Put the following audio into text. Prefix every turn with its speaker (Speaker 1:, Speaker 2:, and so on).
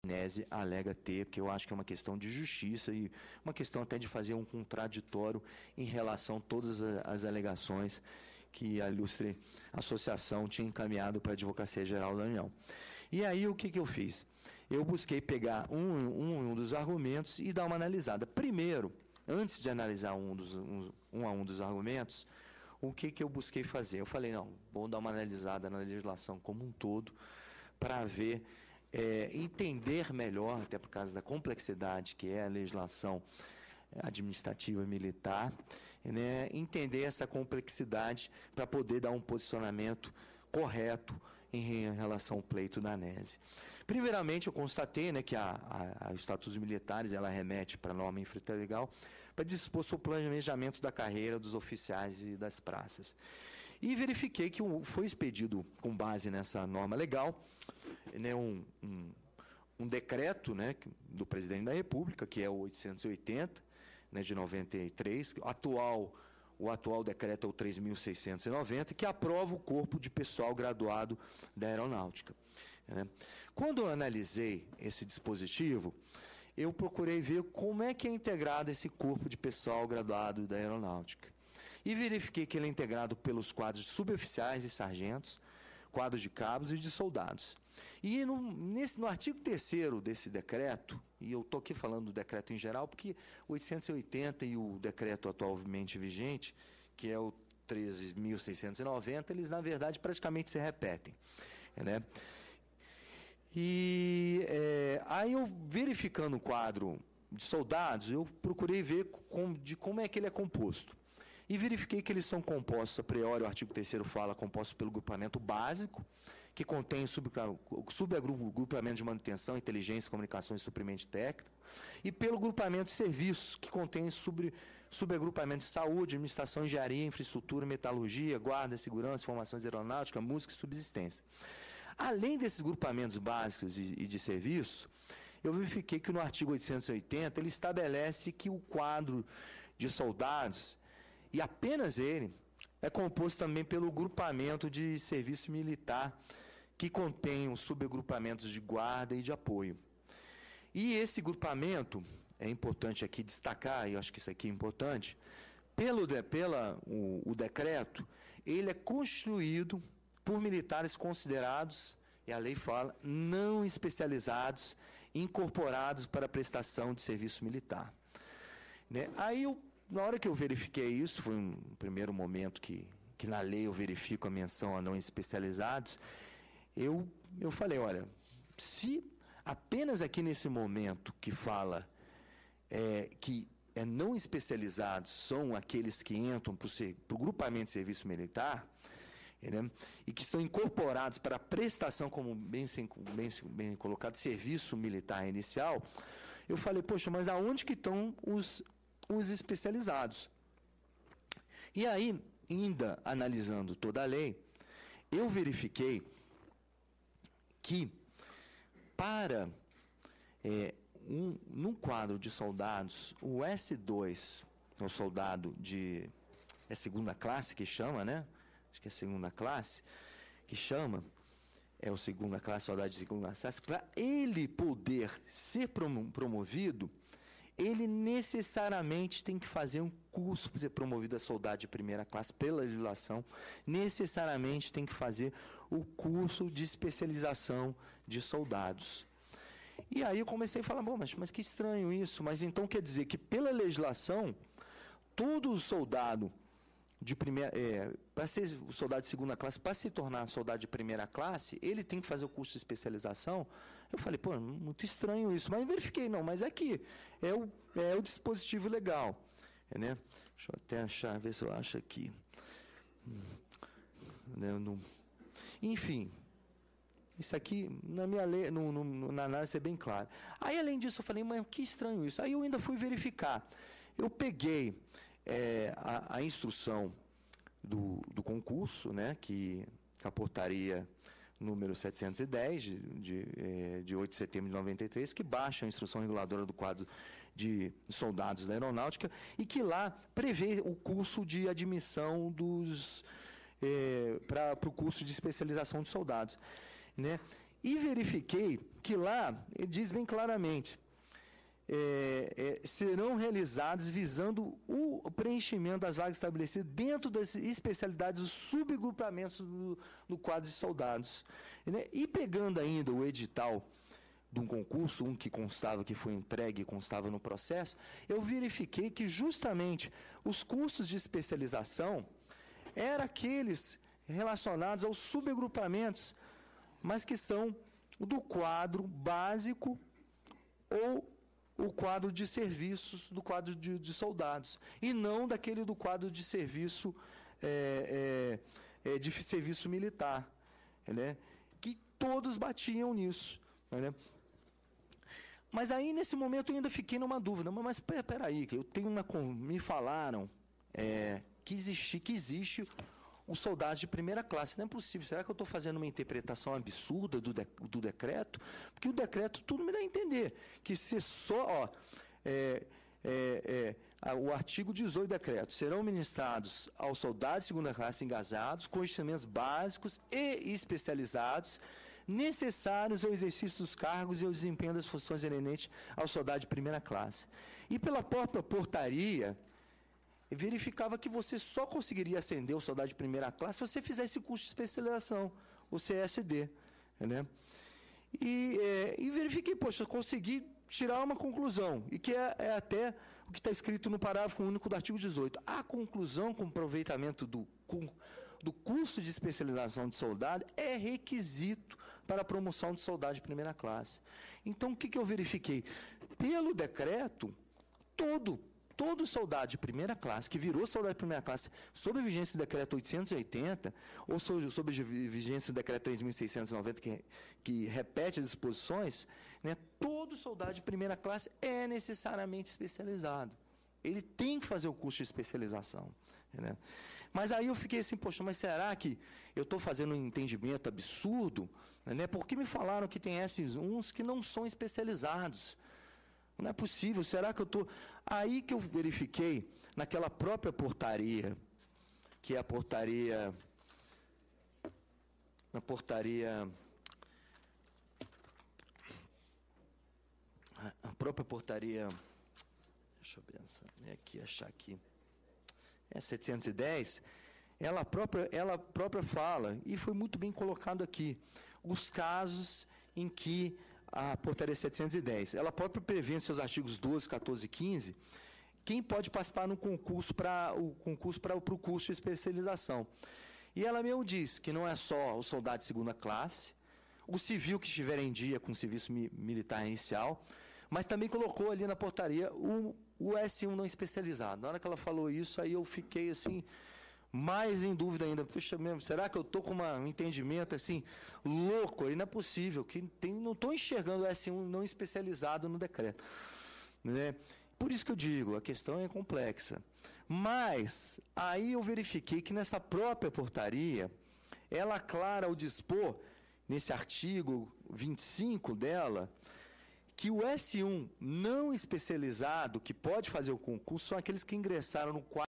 Speaker 1: Nese alega ter, porque eu acho que é uma questão de justiça e uma questão até de fazer um contraditório em relação a todas as alegações que a ilustre associação tinha encaminhado para a Advocacia Geral da União. E aí o que eu fiz? Eu busquei pegar um dos argumentos e dar uma analisada. Primeiro, antes de analisar um dos argumentos, o que eu busquei fazer? Eu falei, não, vou dar uma analisada na legislação como um todo para ver, entender melhor, até por causa da complexidade que é a legislação administrativa e militar, né, entender essa complexidade para poder dar um posicionamento correto em relação ao pleito da ANESE. Primeiramente, eu constatei, né, que a Estatutos Militares ela remete para a norma infralegal para dispor sobre o planejamento da carreira dos oficiais e das praças. E verifiquei que foi expedido, com base nessa norma legal, né, um decreto, né, do Presidente da República, que é o 880, né, de 93, o atual decreto é o 3.690, que aprova o corpo de pessoal graduado da aeronáutica. Né? Quando eu analisei esse dispositivo, eu procurei ver como é que é integrado esse corpo de pessoal graduado da aeronáutica. E verifiquei que ele é integrado pelos quadros de suboficiais e sargentos, quadros de cabos e de soldados. E no artigo 3º desse decreto, e eu estou aqui falando do decreto em geral, porque o 880 e o decreto atualmente vigente, que é o 13.690, eles, na verdade, praticamente se repetem. Né? E aí, eu verificando o quadro de soldados, eu procurei ver como é que ele é composto. E verifiquei que eles são compostos, a priori, o artigo 3º fala, compostos pelo grupamento básico, que contém o subagrupamento de manutenção, inteligência, comunicação e suprimento técnico, e pelo grupamento de serviços, que contém subagrupamento de saúde, administração, engenharia, infraestrutura, metalurgia, guarda, segurança, formações aeronáutica, música e subsistência. Além desses grupamentos básicos e de serviço, eu verifiquei que no artigo 880 ele estabelece que o quadro de soldados, e apenas ele, é composto também pelo grupamento de serviço militar, que contém os subagrupamentos de guarda e de apoio. E esse grupamento, é importante aqui destacar, e eu acho que isso aqui é importante, o decreto, ele é constituído por militares considerados, e a lei fala, não especializados, incorporados para a prestação de serviço militar. Né? Aí, na hora que eu verifiquei isso, foi um primeiro momento que na lei eu verifico a menção a não especializados, eu falei, olha, se apenas aqui nesse momento que fala que não especializados são aqueles que entram para o grupamento de serviço militar, né, e que são incorporados para a prestação, como bem colocado, serviço militar inicial, eu falei, poxa, mas aonde que estão os especializados? E aí, ainda analisando toda a lei, eu verifiquei que para num quadro de soldados, o S2, o soldado é segunda classe que chama, né? Acho que é segunda classe que chama, é o segunda classe, soldado de segunda classe, para ele poder ser promovido, ele necessariamente tem que fazer um curso para ser promovido a soldado de primeira classe, pela legislação, necessariamente tem que fazer o curso de especialização de soldados. E aí eu comecei a falar, bom, mas que estranho isso, mas então quer dizer que pela legislação, todo soldado de primeira, para ser o soldado de segunda classe, para se tornar soldado de primeira classe, ele tem que fazer o curso de especialização. Eu falei, pô, muito estranho isso, mas verifiquei, não, mas aqui é o dispositivo legal, né? Deixa eu até achar, ver se eu acho aqui. Enfim, isso aqui, na minha lei, na análise é bem claro. Aí, além disso, eu falei, mas que estranho isso. Aí eu ainda fui verificar. Eu peguei a instrução do concurso, né, que a portaria número 710, de 8 de setembro de 93, que baixa a instrução reguladora do quadro de soldados da aeronáutica e que lá prevê o curso de admissão para o curso de especialização de soldados. Né? E verifiquei que lá, ele diz bem claramente, serão realizados visando o preenchimento das vagas estabelecidas dentro das especialidades, os subagrupamentos no quadro de soldados. Né? E pegando ainda o edital de um concurso, um que constava, que foi entregue, constava no processo, eu verifiquei que justamente os cursos de especialização eram aqueles relacionados aos subagrupamentos, mas que são do quadro básico ou o quadro de serviços do quadro de soldados, e não daquele do quadro de serviço de serviço militar, né? Que todos batiam nisso, né? Mas aí, nesse momento, eu ainda fiquei numa dúvida, mas peraí, que eu tenho me falaram que existe o soldado de primeira classe. Não é possível. Será que eu estou fazendo uma interpretação absurda do decreto? Porque o decreto tudo me dá a entender que se só... o artigo 18 do decreto: serão ministrados aos soldados de segunda classe engajados conhecimentos básicos e especializados necessários ao exercício dos cargos e ao desempenho das funções inerentes ao soldado de primeira classe. E pela própria portaria, verificava que você só conseguiria ascender o soldado de primeira classe se você fizesse curso de especialização, o CSD, né? E verifiquei, poxa, eu consegui tirar uma conclusão, e que é até o que está escrito no parágrafo único do artigo 18. A conclusão com aproveitamento do curso de especialização de soldado é requisito para a promoção de soldado de primeira classe. Então, o que eu verifiquei? Pelo decreto, todo soldado de primeira classe, que virou soldado de primeira classe sob a vigência do decreto 880, ou sob a vigência do decreto 3.690, que repete as disposições, né, todo soldado de primeira classe é necessariamente especializado. Ele tem que fazer o curso de especialização, né? Mas aí eu fiquei assim, poxa, mas será que eu estou fazendo um entendimento absurdo? Né? Porque me falaram que tem esses uns que não são especializados. Não é possível, será que eu estou... Aí que eu verifiquei, naquela própria portaria, que é a portaria... Na portaria... A própria portaria... Deixa eu pensar, achar aqui... 710, ela própria fala, e foi muito bem colocado aqui, os casos em que a portaria 710, ela própria prevê em seus artigos 12, 14 e 15, quem pode participar no concurso para o curso de especialização. E ela mesmo diz que não é só o soldado de segunda classe, o civil que estiver em dia com o serviço militar inicial, mas também colocou ali na portaria o S1 não especializado. Na hora que ela falou isso, aí eu fiquei assim, mais em dúvida ainda. Puxa mesmo, será que eu estou com um entendimento assim, louco? Aí não é possível, não estou enxergando o S1 não especializado no decreto, né? Por isso que eu digo, a questão é complexa. Mas, aí eu verifiquei que nessa própria portaria, ela aclara ao dispor, nesse artigo 25 dela, que o S1 não especializado, que pode fazer o concurso, são aqueles que ingressaram no quadro